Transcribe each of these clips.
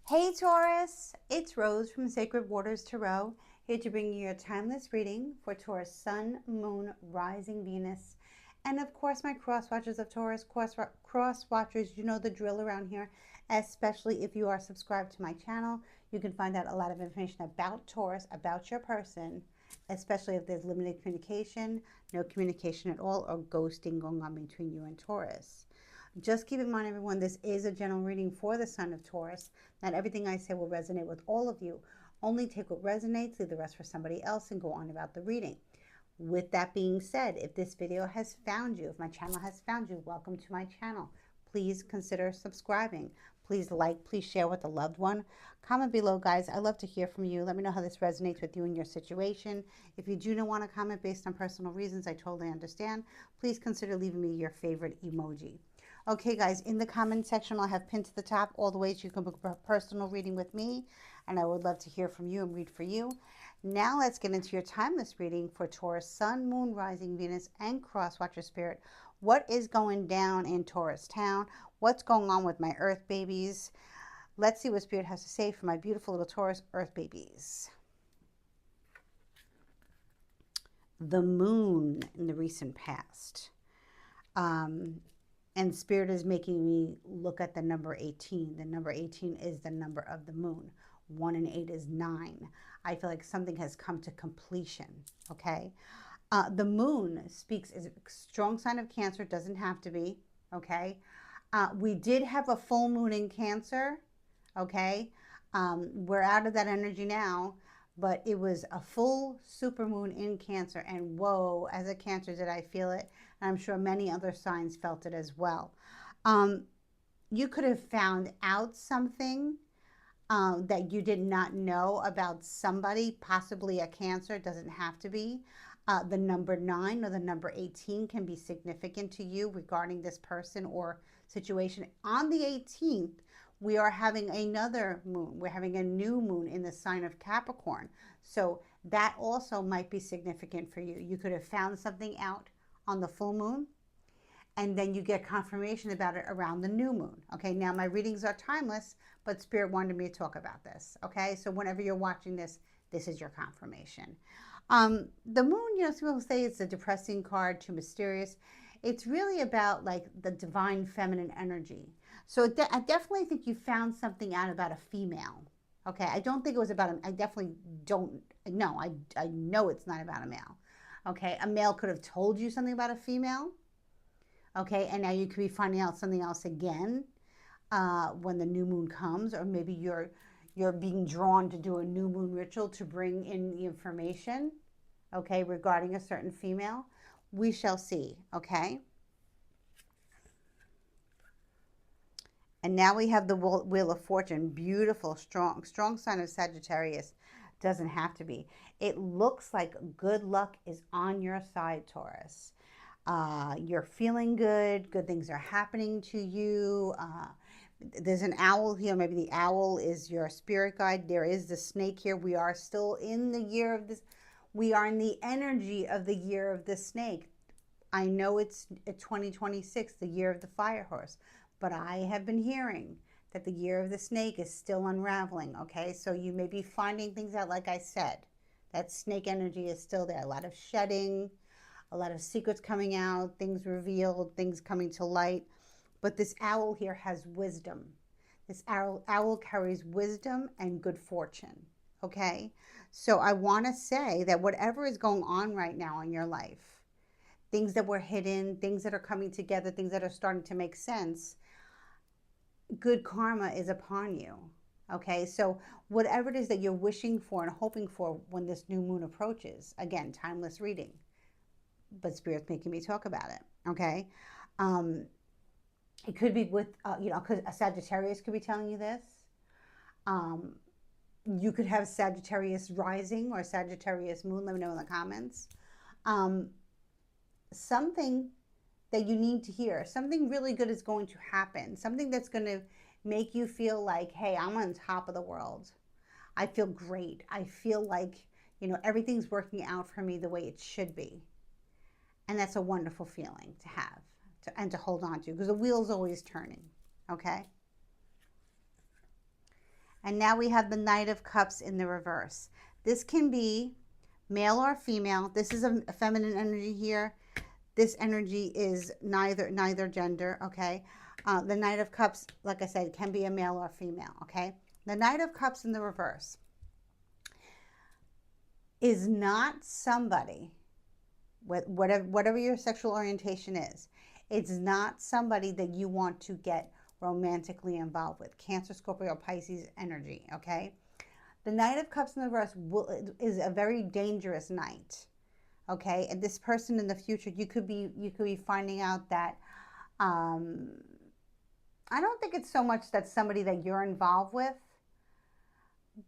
Hey Taurus, it's Rose from Sacred Waters Tarot, here to bring you your timeless reading for Taurus Sun, Moon, Rising Venus, and of course my cross watchers of Taurus, cross watchers, you know the drill around here, especially if you are subscribed to my channel. You can find out a lot of information about Taurus, about your person, especially if there's limited communication, no communication at all, or ghosting going on between you and Taurus. Just keep in mind, everyone, this is a general reading for the Sun of Taurus. Not everything I say will resonate with all of you. Only take what resonates, leave the rest for somebody else, and go on about the reading. With that being said, if this video has found you, if my channel has found you, welcome to my channel. Please consider subscribing. Please like, please share with a loved one. Comment below, guys. I love to hear from you. Let me know how this resonates with you and your situation. If you do not want to comment based on personal reasons, I totally understand. Please consider leaving me your favorite emoji. Okay, guys, in the comment section, I'll have pinned to the top all the ways you can book a personal reading with me, and I would love to hear from you and read for you. Now let's get into your timeless reading for Taurus Sun, Moon, Rising, Venus, and Cross Watcher Spirit. What is going down in Taurus town? What's going on with my Earth babies? Let's see what Spirit has to say for my beautiful little Taurus Earth babies. The Moon in the recent past. And Spirit is making me look at the number 18. The number 18 is the number of the moon. 1 and 8 is 9. I feel like something has come to completion, okay? The moon speaks as a strong sign of Cancer. It doesn't have to be, okay? We did have a full moon in Cancer, okay? We're out of that energy now, but it was a full supermoon in Cancer, and whoa, as a Cancer did I feel it, and I'm sure many other signs felt it as well. You could have found out something that you did not know about somebody, possibly a Cancer. It doesn't have to be. The number 9 or the number 18 can be significant to you regarding this person or situation. On the 18th, we are having another moon. We're having a new moon in the sign of Capricorn. So that also might be significant for you. You could have found something out on the full moon, and then you get confirmation about it around the new moon. Okay, now my readings are timeless, but Spirit wanted me to talk about this. Okay, so whenever you're watching this, this is your confirmation. The moon, you know, some people say it's a depressing card, too mysterious. It's really about like the divine feminine energy. So I definitely think you found something out about a female. Okay, I don't think it was about I definitely don't. No, I know it's not about a male. Okay, a male could have told you something about a female. Okay, and now you could be finding out something else again when the new moon comes, or maybe you're being drawn to do a new moon ritual to bring in the information, okay, regarding a certain female. We shall see, okay? And now we have the Wheel of Fortune. Beautiful, strong sign of Sagittarius. Doesn't have to be. It looks like good luck is on your side, Taurus. You're feeling good. Good things are happening to you. There's an owl here. Maybe the owl is your spirit guide. There is the snake here. We are still in the year of this. We are in the energy of the year of the snake. I know it's 2026, the year of the fire horse, but I have been hearing that the year of the snake is still unraveling, okay? So you may be finding things out, like I said. That snake energy is still there. A lot of shedding, a lot of secrets coming out, things revealed, things coming to light. But this owl here has wisdom. This owl carries wisdom and good fortune, okay? So I want to say that whatever is going on right now in your life, things that were hidden, things that are coming together, things that are starting to make sense, good karma is upon you, okay? So whatever it is that you're wishing for and hoping for when this new moon approaches, again, timeless reading, but Spirit's making me talk about it, okay? It could be with, you know, because a Sagittarius could be telling you this. You could have Sagittarius rising or Sagittarius moon. Let me know in the comments. Something that you need to hear. Something really good is going to happen. Something that's going to make you feel like, hey, I'm on top of the world. I feel great. I feel like, you know, everything's working out for me the way it should be. And that's a wonderful feeling to have and to hold on to, because the wheel's always turning, okay? And now we have the Knight of Cups in the reverse. This can be male or female. This is a feminine energy here. This energy is neither gender, okay? The Knight of Cups, like I said, can be a male or female, okay? The Knight of Cups in the reverse is not somebody, whatever your sexual orientation is, it's not somebody that you want to get romantically involved with. Cancer, Scorpio, or Pisces energy, okay? The Knight of Cups in the reverse is a very dangerous knight, okay? And this person in the future, you could be finding out that, I don't think it's so much that somebody that you're involved with,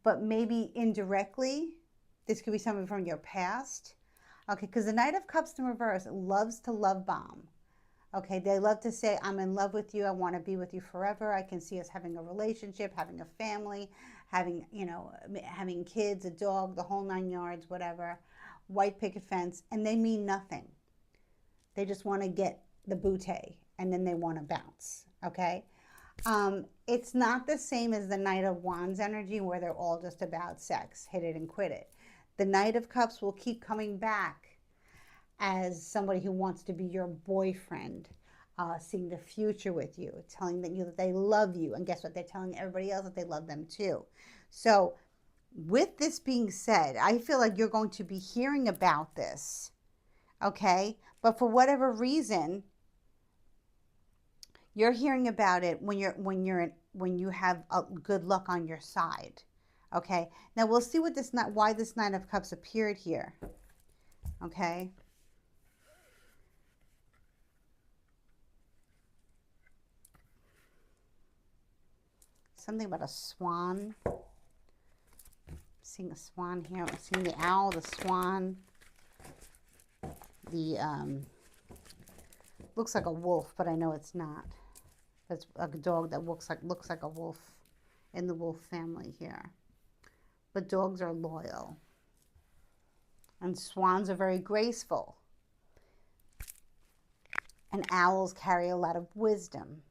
but maybe indirectly, this could be somebody from your past. Okay, because the Knight of Cups in reverse loves to love bomb. Okay, they love to say, I'm in love with you. I want to be with you forever. I can see us having a relationship, having a family, having, having kids, a dog, the whole 9 yards, whatever. White picket fence, and they mean nothing. They just want to get the bootay, and then they want to bounce, okay? It's not the same as the Knight of Wands energy where they're all just about sex, hit it and quit it. The Knight of Cups will keep coming back as somebody who wants to be your boyfriend, seeing the future with you, telling you that they love you. And guess what? They're telling everybody else that they love them too. So with this being said, I feel like you're going to be hearing about this, okay? But for whatever reason, you're hearing about it when you have a good luck on your side, okay? Now we'll see why this Nine of Cups appeared here, okay? Something about a swan. I'm seeing a swan here. I'm seeing the owl, the swan, the looks like a wolf, but I know it's not. It's a dog that looks like a wolf in the wolf family here. But dogs are loyal. And swans are very graceful. And owls carry a lot of wisdom.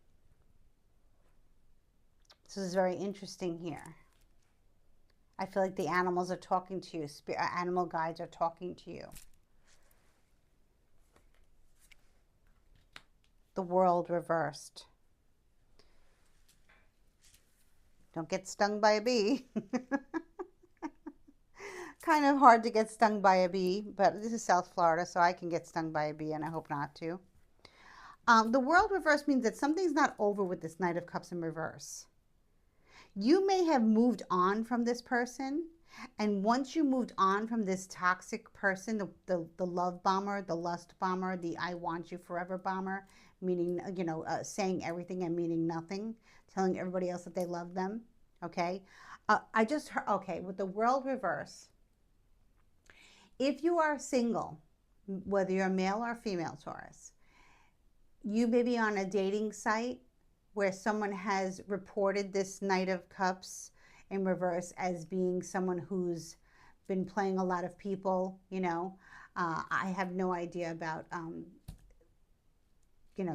So this is very interesting here. I feel like the animals are talking to you. Animal guides are talking to you. The World reversed. Don't get stung by a bee. Kind of hard to get stung by a bee, but this is South Florida, so I can get stung by a bee, and I hope not to. The World reverse means that something's not over with this Knight of Cups in reverse. You may have moved on from this person, and once you moved on from this toxic person, the love bomber, the lust bomber, the I want you forever bomber, meaning, saying everything and meaning nothing, telling everybody else that they love them, okay? I just heard, okay, with the World reverse, if you are single, whether you're male or female Taurus, you may be on a dating site where someone has reported this Knight of Cups in reverse as being someone who's been playing a lot of people, I have no idea about,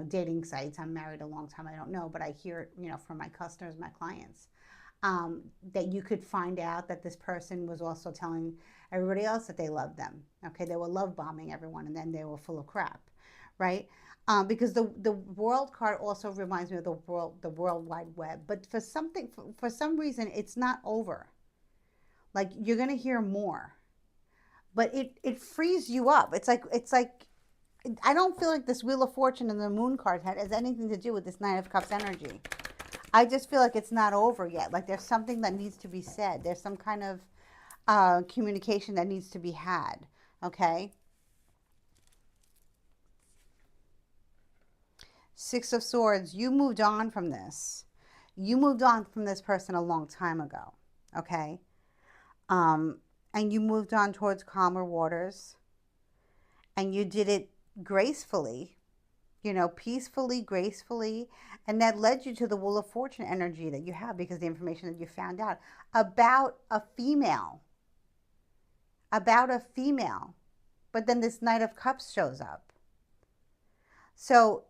dating sites. I'm married a long time. I don't know, but I hear, from my customers, my clients, that you could find out that this person was also telling everybody else that they loved them. Okay, they were love bombing everyone, and then they were full of crap, right? Because the World card also reminds me of the World Wide Web. But for some reason, it's not over. Like, you're gonna hear more, but it frees you up. It's like I don't feel like this Wheel of Fortune and the Moon card has anything to do with this Nine of Cups energy. I just feel like it's not over yet. Like, there's something that needs to be said. There's some kind of communication that needs to be had. Okay. Six of Swords, you moved on from this. You moved on from this person a long time ago, okay? And you moved on towards calmer waters. And you did it gracefully, peacefully, gracefully. And that led you to the Wheel of Fortune energy that you have, because the information that you found out about a female. About a female. But then this Knight of Cups shows up. So,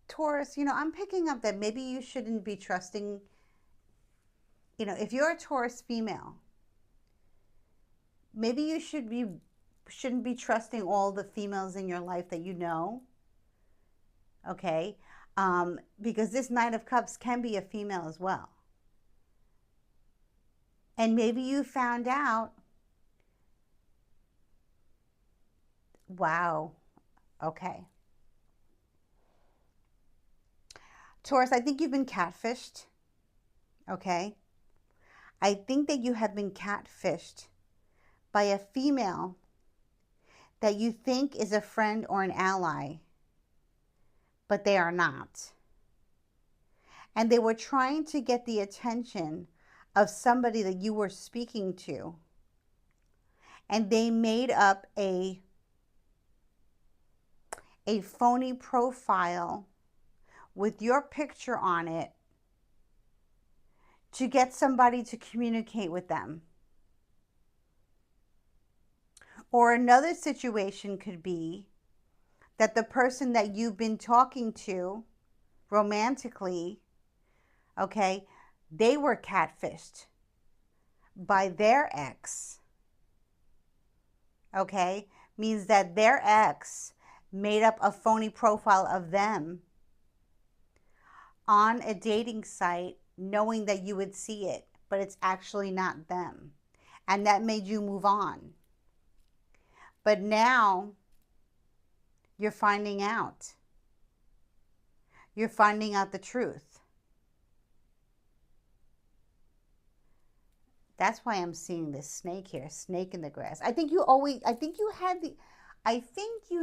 Taurus, I'm picking up that maybe you shouldn't be trusting, if you're a Taurus female, maybe you shouldn't be trusting all the females in your life that you know, okay? Because this Knight of Cups can be a female as well. And maybe you found out, wow, okay. Taurus, I think you've been catfished, okay? I think that you have been catfished by a female that you think is a friend or an ally, but they are not. And they were trying to get the attention of somebody that you were speaking to. And they made up a phony profile with your picture on it to get somebody to communicate with them. Or another situation could be that the person that you've been talking to romantically, okay, they were catfished by their ex, okay, means that their ex made up a phony profile of them on a dating site knowing that you would see it, but it's actually not them. And that made you move on. But now you're finding out. You're finding out the truth. That's why I'm seeing this snake here, snake in the grass. I think you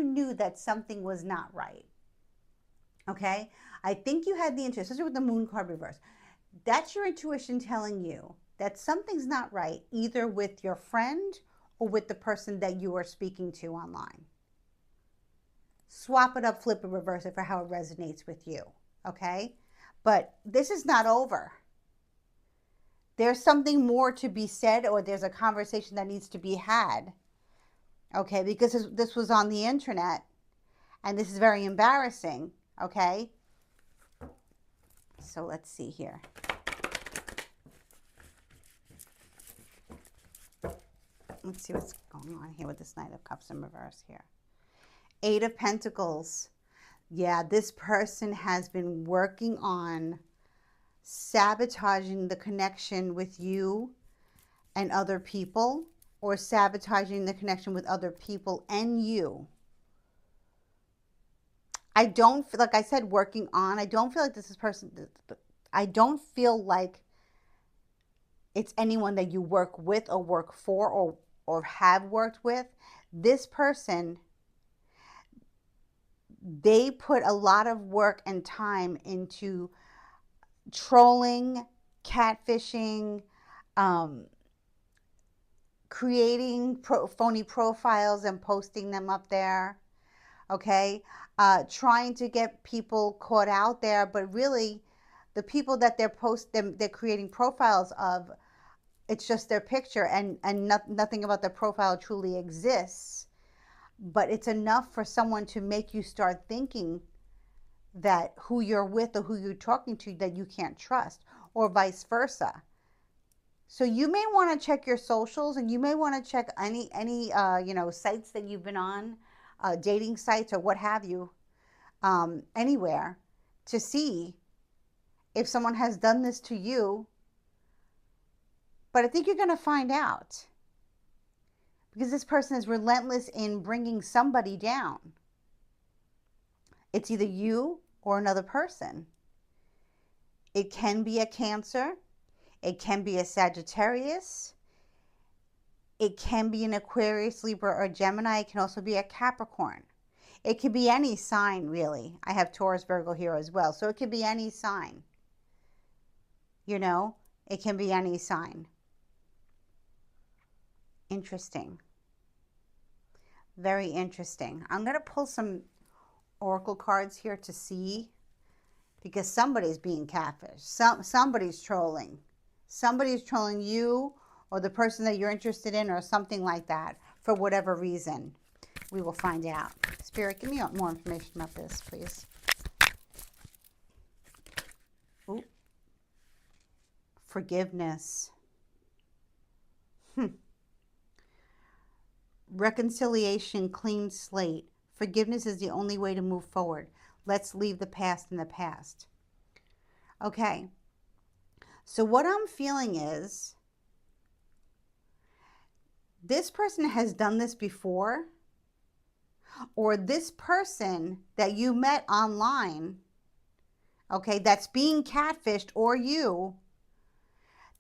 knew that something was not right. Okay? I think you had the intuition, especially with the moon card reverse. That's your intuition telling you that something's not right, either with your friend or with the person that you are speaking to online. Swap it up, flip it, reverse it for how it resonates with you. Okay? But this is not over. There's something more to be said, or there's a conversation that needs to be had. Okay? Because this was on the internet, and this is very embarrassing. Okay? So let's see here. Let's see what's going on here with this Knight of Cups in reverse here. Eight of Pentacles. Yeah, this person has been working on sabotaging the connection with you and other people, or sabotaging the connection with other people and you. I don't feel, like I said, working on, I don't feel like this is I don't feel like it's anyone that you work with or work for or have worked with. This person, they put a lot of work and time into trolling, catfishing, creating phony profiles and posting them up there. Okay, trying to get people caught out there, but really the people that they're creating profiles of, it's just their picture, and nothing about their profile truly exists. But it's enough for someone to make you start thinking that who you're with or who you're talking to that you can't trust, or vice versa. So you may want to check your socials, and you may want to check any sites that you've been on, dating sites or what have you, anywhere, to see if someone has done this to you. But I think you're going to find out, because this person is relentless in bringing somebody down. It's either you or another person. It can be a Cancer. It can be a Sagittarius. It can be an Aquarius, Libra, or Gemini. It can also be a Capricorn. It could be any sign, really. I have Taurus, Virgo here as well. So it could be any sign. It can be any sign. Interesting. Very interesting. I'm going to pull some oracle cards here to see, because somebody's being catfished. Somebody's trolling. Somebody's trolling you or the person that you're interested in, or something like that, for whatever reason. We will find out. Spirit, give me more information about this, please. Ooh, forgiveness. Reconciliation, clean slate. Forgiveness is the only way to move forward. Let's leave the past in the past. Okay. So what I'm feeling is this person has done this before, or this person that you met online, okay, that's being catfished, or you,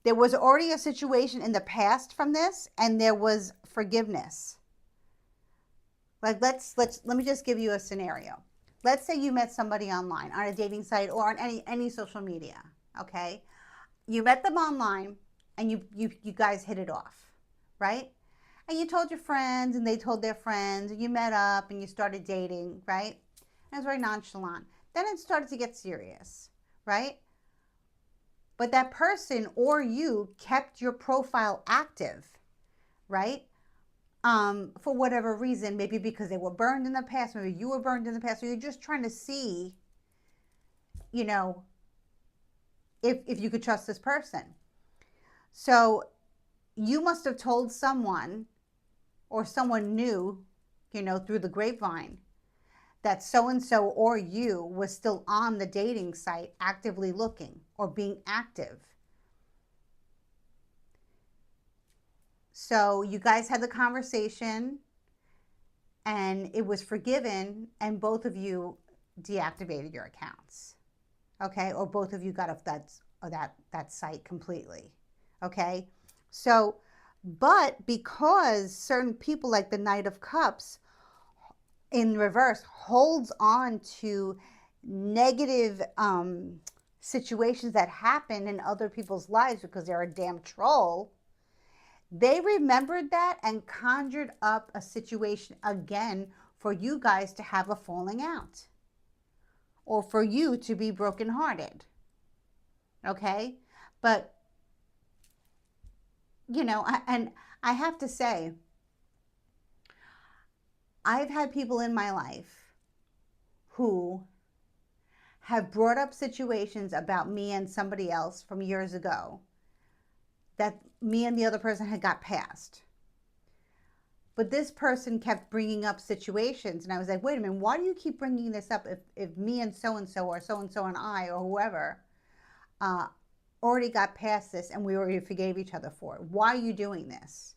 there was already a situation in the past from this, and there was forgiveness. Like let me just give you a scenario. Let's say you met somebody online on a dating site or on any social media, okay? You met them online and you guys hit it off, right? And you told your friends and they told their friends, and you met up and you started dating, right? And it was very nonchalant. Then it started to get serious, right? But that person or you kept your profile active, right? For whatever reason, maybe because they were burned in the past, maybe you were burned in the past, or you're just trying to see, you know, if you could trust this person. So you must have told someone, or someone knew, through the grapevine, that so and so or you was still on the dating site actively looking or being active. So you guys had the conversation and it was forgiven, and both of you deactivated your accounts. Okay? Or both of you got off that site completely. Okay? So, but because certain people, like the Knight of Cups in reverse, holds on to negative situations that happen in other people's lives because they're a damn troll, they remembered that and conjured up a situation again for you guys to have a falling out or for you to be brokenhearted. Okay? But, and I have to say, I've had people in my life who have brought up situations about me and somebody else from years ago that me and the other person had got past. But this person kept bringing up situations, and I was like, wait a minute, why do you keep bringing this up if me and so or so and I or whoever already got past this and we already forgave each other for it? Why are you doing this?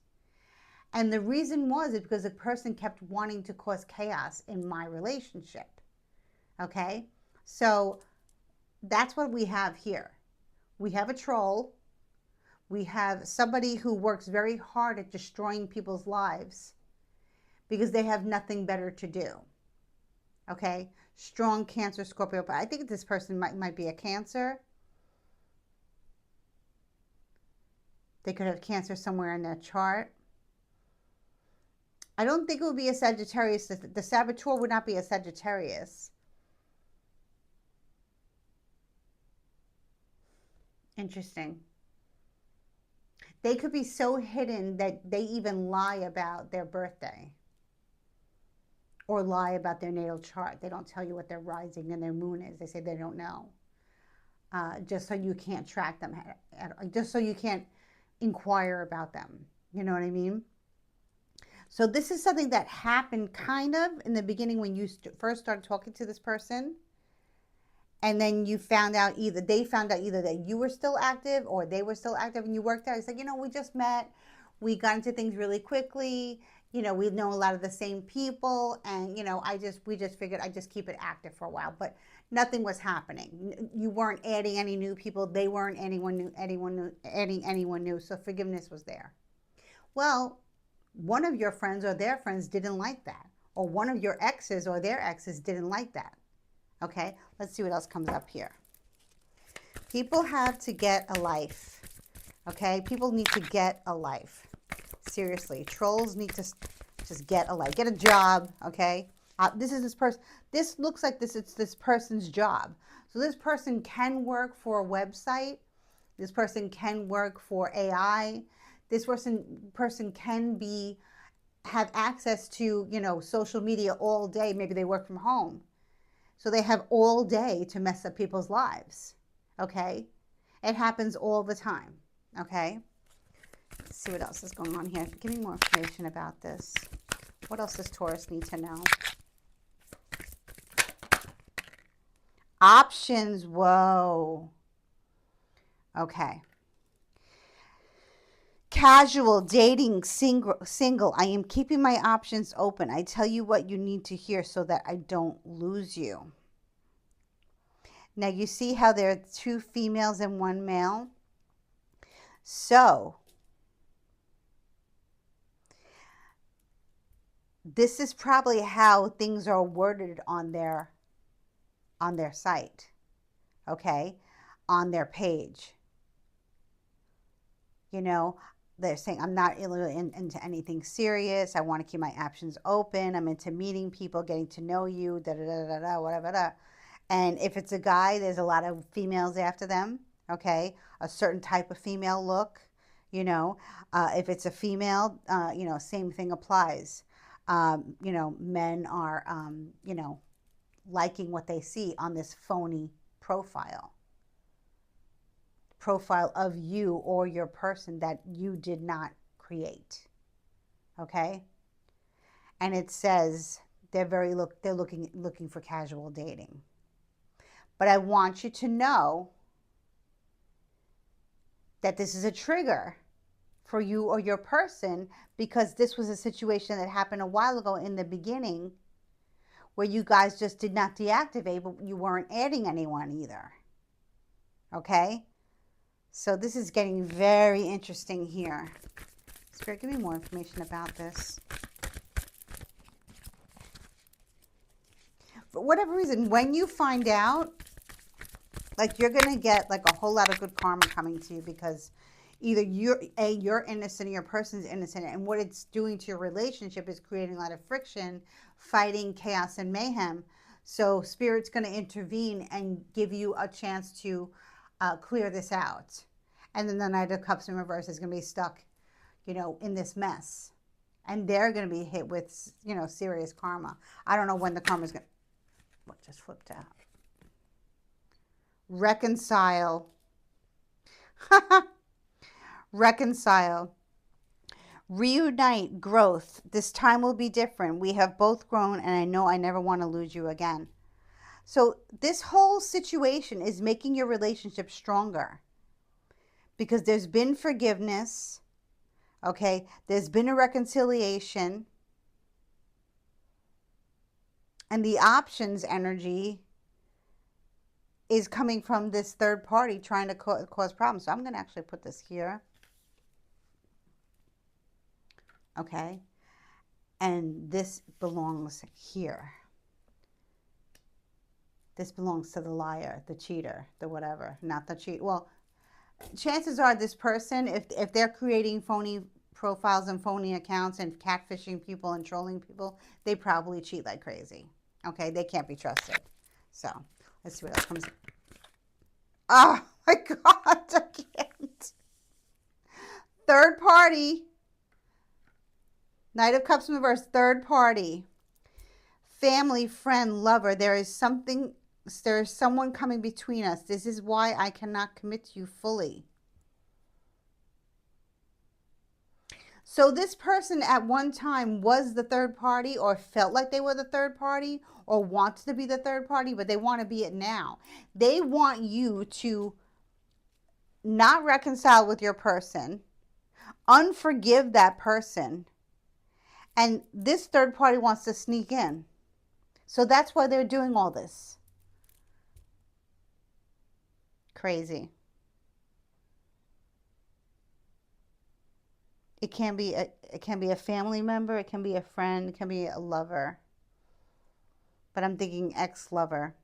And the reason was because the person kept wanting to cause chaos in my relationship. Okay? So that's what we have here. We have a troll. We have somebody who works very hard at destroying people's lives because they have nothing better to do. Okay? Strong Cancer, Scorpio. But I think this person might be a Cancer. They could have Cancer somewhere in their chart. I don't think it would be a Sagittarius. The Saboteur would not be a Sagittarius. Interesting. They could be so hidden that they even lie about their birthday or lie about their natal chart. They don't tell you what their rising and their moon is. They say they don't know. Just so you can't track them, just so you can't inquire about them. You know what I mean? So this is something that happened kind of in the beginning when you first started talking to this person. And then you found out they found out either that you were still active or they were still active, and you worked out. It's like, we just met. We got into things really quickly. We know a lot of the same people. And, we just figured I'd just keep it active for a while. But nothing was happening. You weren't adding any new people. They weren't adding anyone new. So forgiveness was there. Well, one of your friends or their friends didn't like that. Or one of your exes or their exes didn't like that. Okay, let's see what else comes up here. People have to get a life. Okay, people need to get a life. Seriously, trolls need to just get a life. Get a job, okay? This person. This looks like it's this person's job. So this person can work for a website. This person can work for AI. This person can have access to, social media all day. Maybe they work from home. So they have all day to mess up people's lives, Okay? It happens all the time. Okay? Let's see what else is going on here. Give me more information about this. What else does Taurus need to know? Options. Whoa. Okay. Casual, dating, single. I am keeping my options open. I tell you what you need to hear so that I don't lose you. Now, you see how there are 2 females and 1 male? So, this is probably how things are worded on their site, okay? On their page. You know, they're saying, I'm not really into anything serious. I want to keep my options open. I'm into meeting people, getting to know you, da da da da da, whatever. Da. And if it's a guy, there's a lot of females after them, okay? A certain type of female look, you know. If it's a female, you know, same thing applies. You know, men are, you know, liking what they see on this phony profile of you or your person that you did not create. Okay? And it says they're looking for casual dating. But I want you to know that this is a trigger for you or your person, because this was a situation that happened a while ago in the beginning where you guys just did not deactivate, but you weren't adding anyone either. Okay? So this is getting very interesting here. Spirit, give me more information about this. For whatever reason, when you find out, like, you're going to get like a whole lot of good karma coming to you, because either you're innocent or your person's innocent, and what it's doing to your relationship is creating a lot of friction, fighting, chaos, and mayhem. So Spirit's going to intervene and give you a chance to clear this out. And then the Knight of Cups in reverse is going to be stuck, you know, in this mess. And they're going to be hit with, you know, serious karma. I don't know when the karma's going to... What just flipped out? Reconcile. Reconcile. Reunite. Growth. This time will be different. We have both grown, and I know I never want to lose you again. So this whole situation is making your relationship stronger, because there's been forgiveness, okay? There's been a reconciliation. And the options energy is coming from this third party trying to cause problems. So I'm going to actually put this here. Okay? And this belongs here. This belongs to the liar, the cheater, the whatever. Not the cheat. Well, chances are this person, if they're creating phony profiles and phony accounts and catfishing people and trolling people, they probably cheat like crazy. Okay, they can't be trusted. So let's see what else comes. Oh my God, I can't. Third party. Knight of Cups in reverse, third party. Family, friend, lover. There is someone coming between us. This is why I cannot commit to you fully. So this person at one time was the third party, or felt like they were the third party, or wants to be the third party, but they want to be it now. They want you to not reconcile with your person, unforgive that person, and this third party wants to sneak in. So that's why they're doing all this. Crazy. It can be a family member, it can be a friend, it can be a lover. But I'm thinking ex-lover,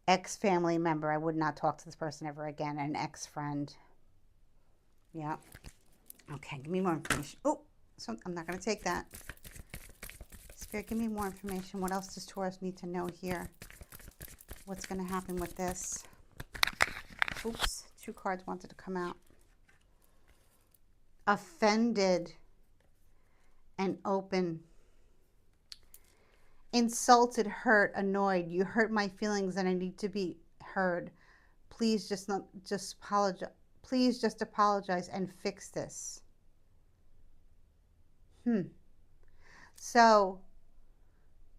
ex-family member. I would not talk to this person ever again. An ex-friend. Yeah. Okay, give me more information. Oh, so I'm not going to take that. Spirit, give me more information. What else does Taurus need to know here? What's going to happen with this? Oops, 2 cards wanted to come out. Offended and open. Insulted, hurt, annoyed. You hurt my feelings and I need to be heard. Please just apologize. Please just apologize and fix this. So,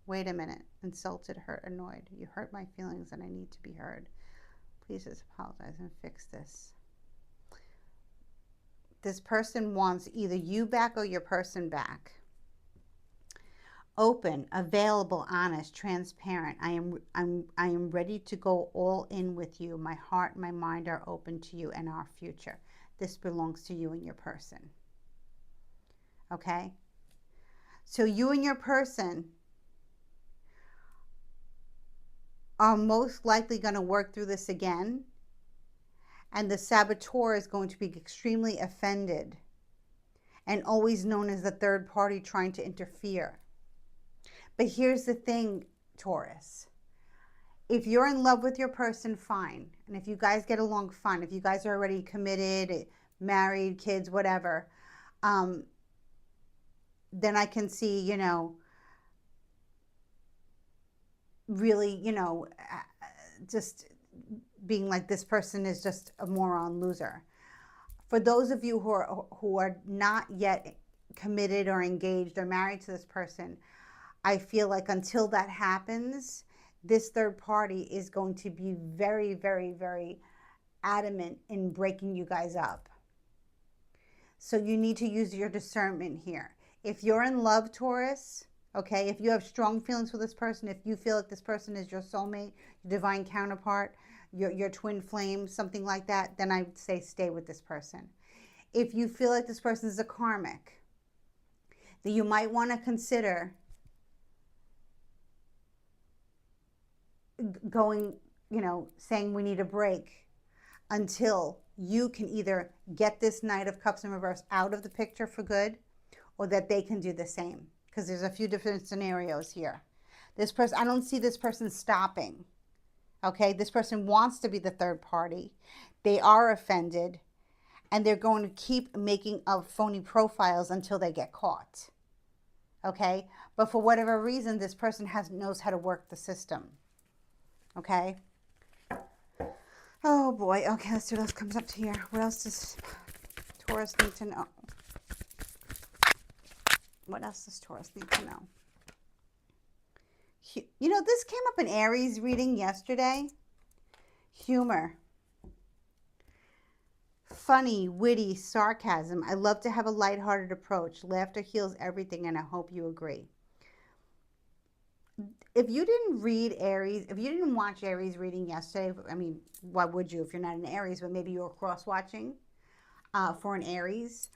wait a minute. Insulted, hurt, annoyed. You hurt my feelings and I need to be heard. Please just apologize and fix this. This person wants either you back or your person back. Open, available, honest, transparent. I am ready to go all in with you. My heart and my mind are open to you and our future. This belongs to you and your person. Okay? So you and your person are most likely going to work through this again. And the saboteur is going to be extremely offended and always known as the third party trying to interfere. But here's the thing, Taurus. If you're in love with your person, fine. And if you guys get along, fine. If you guys are already committed, married, kids, whatever, then I can see, you know, really, you know, just being like, this person is just a moron loser. For those of you who are not yet committed or engaged or married to this person, I feel like until that happens, this third party is going to be very, very, very adamant in breaking you guys up. So you need to use your discernment here. If you're in love, Taurus, okay, if you have strong feelings for this person, if you feel like this person is your soulmate, your divine counterpart, your twin flame, something like that, then I would say stay with this person. If you feel like this person is a karmic, then you might want to consider going, you know, saying we need a break until you can either get this Knight of Cups in reverse out of the picture for good, or that they can do the same. Because there's a few different scenarios here. This person, I don't see this person stopping. Okay, this person wants to be the third party. They are offended, and they're going to keep making up phony profiles until they get caught. Okay, but for whatever reason, this person knows how to work the system. Okay. Oh boy. Okay, let's see what else comes up here. What else does Taurus need to know? What else does Taurus need to know? You know, this came up in Aries reading yesterday. Humor. Funny, witty, sarcasm. I love to have a lighthearted approach. Laughter heals everything, and I hope you agree. If you didn't read Aries, if you didn't watch Aries reading yesterday, I mean, why would you if you're not an Aries, but maybe you were cross-watching for an Aries.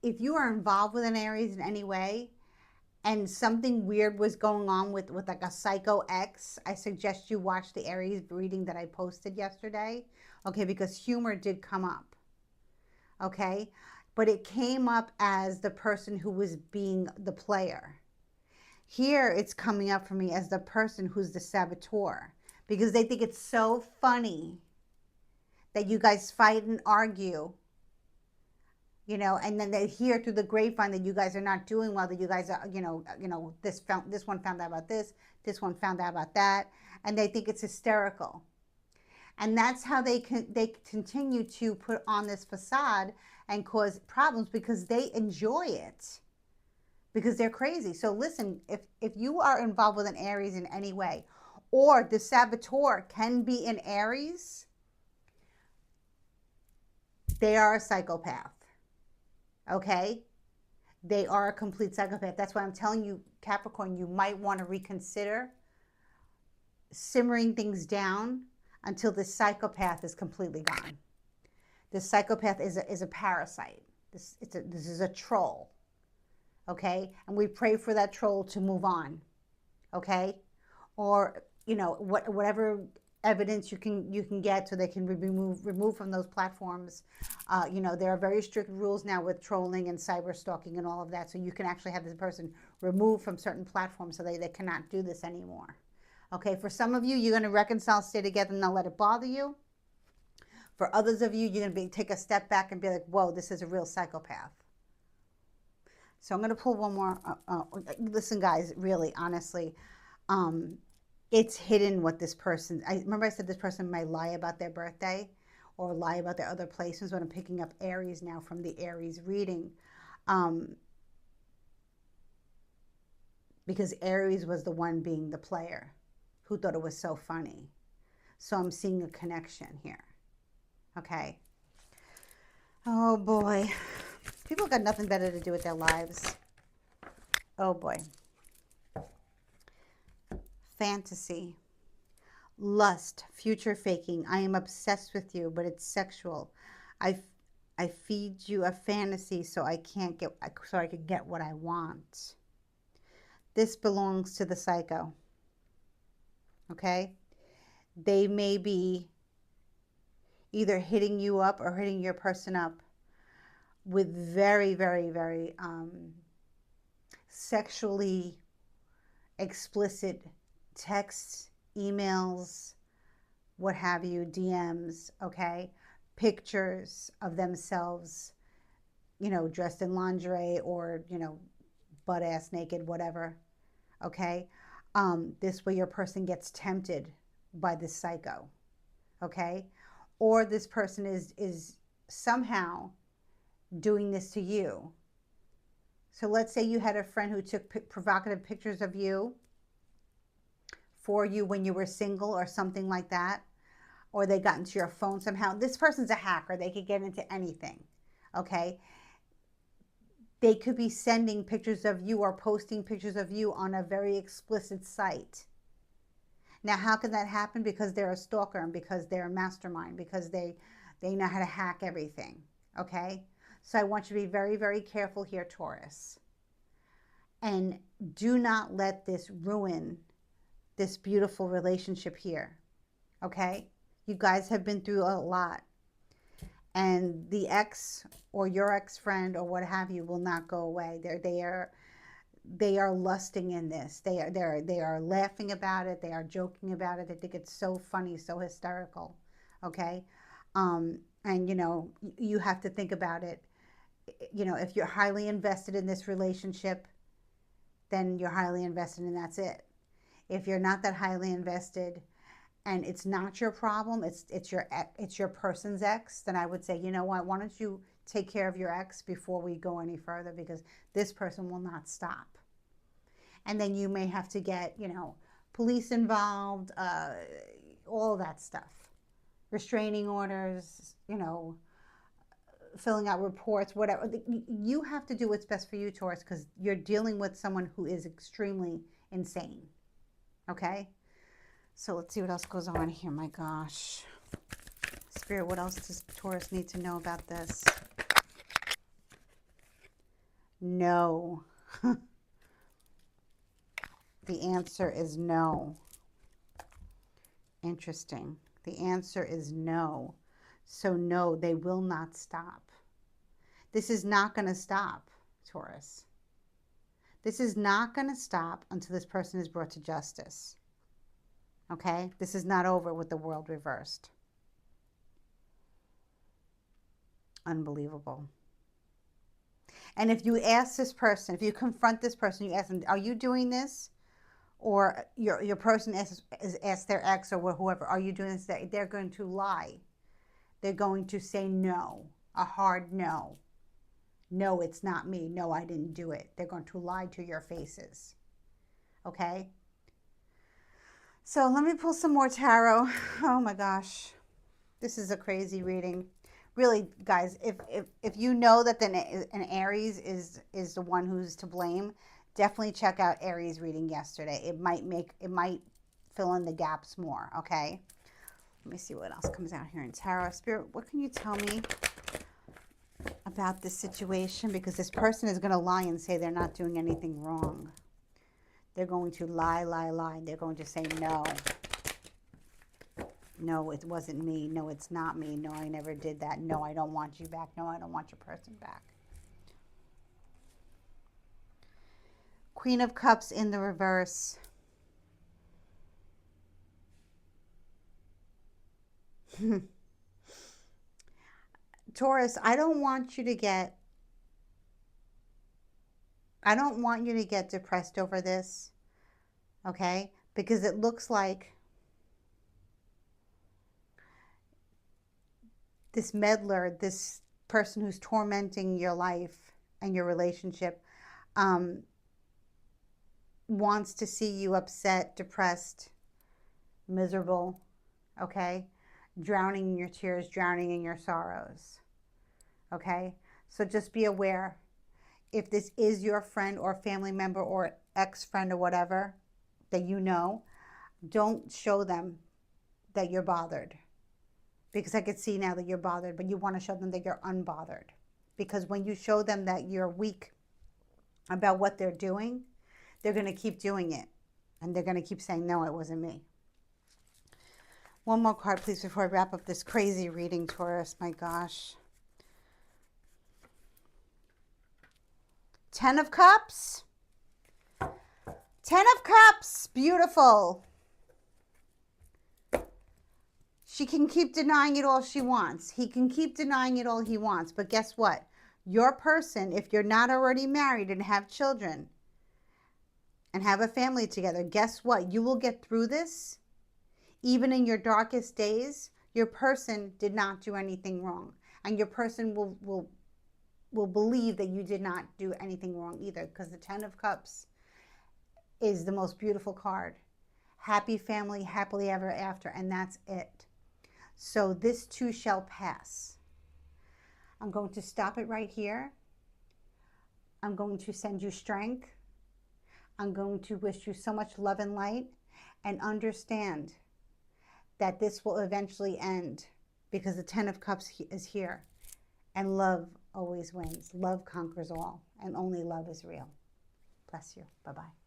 If you are involved with an Aries in any way and something weird was going on with like a psycho ex, I suggest you watch the Aries reading that I posted yesterday, okay, because humor did come up, okay? But it came up as the person who was being the player. Here, it's coming up for me as the person who's the saboteur, because they think it's so funny that you guys fight and argue, you know, and then they hear through the grapevine that you guys are not doing well, that you guys are, you know, this one found out about this one found out about that, and they think it's hysterical. And that's how they continue to put on this facade and cause problems, because they enjoy it. Because they're crazy. So listen, if you are involved with an Aries in any way, or the saboteur can be an Aries, they are a psychopath. Okay? They are a complete psychopath. That's why I'm telling you, Capricorn, you might want to reconsider simmering things down until the psychopath is completely gone. This psychopath is a parasite. This is a troll. Okay, and we pray for that troll to move on, okay, or you know, whatever evidence you can get so they can remove from those platforms. You know, there are very strict rules now with trolling and cyber stalking and all of that, so you can actually have this person removed from certain platforms so they cannot do this anymore. Okay, for some of you, you're going to reconcile, stay together, and not let it bother you. For others of you, you're going to take a step back and be like, whoa, this is a real psychopath. So I'm going to pull one more. Listen, guys, really, honestly, it's hidden what this person, I remember I said this person might lie about their birthday or lie about their other places. When I'm picking up Aries now from the Aries reading, um, because Aries was the one being the player who thought it was so funny. So I'm seeing a connection here. Okay. Oh boy. People got nothing better to do with their lives. Oh boy. Fantasy. Lust. Future faking. I am obsessed with you, but it's sexual. I, I feed you a fantasy so I can't get, so I can get what I want. This belongs to the psycho. Okay? They may be either hitting you up or hitting your person up with very, very, very sexually explicit texts, emails, what have you, DMs, okay? Pictures of themselves, dressed in lingerie or, butt ass naked, whatever, okay? This way your person gets tempted by this psycho, okay? Or this person is somehow doing this to you. So let's say you had a friend who took provocative pictures of you for you when you were single or something like that, or they got into your phone somehow. This person's a hacker. They could get into anything, okay? They could be sending pictures of you or posting pictures of you on a very explicit site. Now, how can that happen? Because they're a stalker and because they're a mastermind, because they know how to hack everything, okay? So I want you to be very, very careful here, Taurus. And do not let this ruin this beautiful relationship here, okay? You guys have been through a lot. And the ex or your ex-friend or what have you will not go away. They are lusting in this. They are laughing about it. They are joking about it. They think it's so funny, so hysterical, okay? And you have to think about it. If you're highly invested in this relationship, then you're highly invested and that's it. If you're not that highly invested and it's not your problem, it's your person's ex, then I would say, you know what, why don't you take care of your ex before we go any further, because this person will not stop. And then you may have to get, police involved, all that stuff. Restraining orders, filling out reports, whatever. You have to do what's best for you, Taurus, because you're dealing with someone who is extremely insane. Okay? So let's see what else goes on here. My gosh. Spirit, what else does Taurus need to know about this? No. The answer is no. Interesting. The answer is no. So no, they will not stop. This is not going to stop, Taurus. This is not going to stop until this person is brought to justice. Okay? This is not over with the world reversed. Unbelievable. And if you ask this person, if you confront this person, you ask them, are you doing this? Or your person asks their ex or whoever, are you doing this? They're going to lie. They're going to say no, a hard no. No, it's not me. No, I didn't do it. They're going to lie to your faces. Okay? So let me pull some more tarot. Oh my gosh. This is a crazy reading. Really, guys, if you know that an Aries is the one who's to blame, definitely check out Aries reading yesterday. It might fill in the gaps more, okay? Let me see what else comes out here in tarot. Spirit, what can you tell me about this situation? Because this person is going to lie and say they're not doing anything wrong. They're going to lie. They're going to say no. No, it wasn't me. No, it's not me. No, I never did that. No, I don't want you back. No, I don't want your person back. Queen of Cups in the reverse. Taurus, I don't want you to get depressed over this, okay? because it looks like this meddler, this person who's tormenting your life and your relationship, wants to see you upset, depressed, miserable, okay? Drowning in your tears, drowning in your sorrows, okay? So just be aware. If this is your friend or family member or ex-friend or whatever that you know, don't show them that you're bothered. Because I could see now that you're bothered, but you want to show them that you're unbothered. Because when you show them that you're weak about what they're doing, they're going to keep doing it. And they're going to keep saying, no, it wasn't me. One more card, please, before I wrap up this crazy reading, Taurus. My gosh. 10 of Cups. 10 of Cups. Beautiful. She can keep denying it all she wants. He can keep denying it all he wants. But guess what? Your person, if you're not already married and have children and have a family together, guess what? You will get through this. Even in your darkest days, your person did not do anything wrong. And your person will believe that you did not do anything wrong either, because the 10 of Cups is the most beautiful card. Happy family, happily ever after, and that's it. So this too shall pass. I'm going to stop it right here. I'm going to send you strength. I'm going to wish you so much love and light, and understand that this will eventually end, because the 10 of Cups is here, and love always wins. Love conquers all, and only love is real. Bless you. Bye-bye.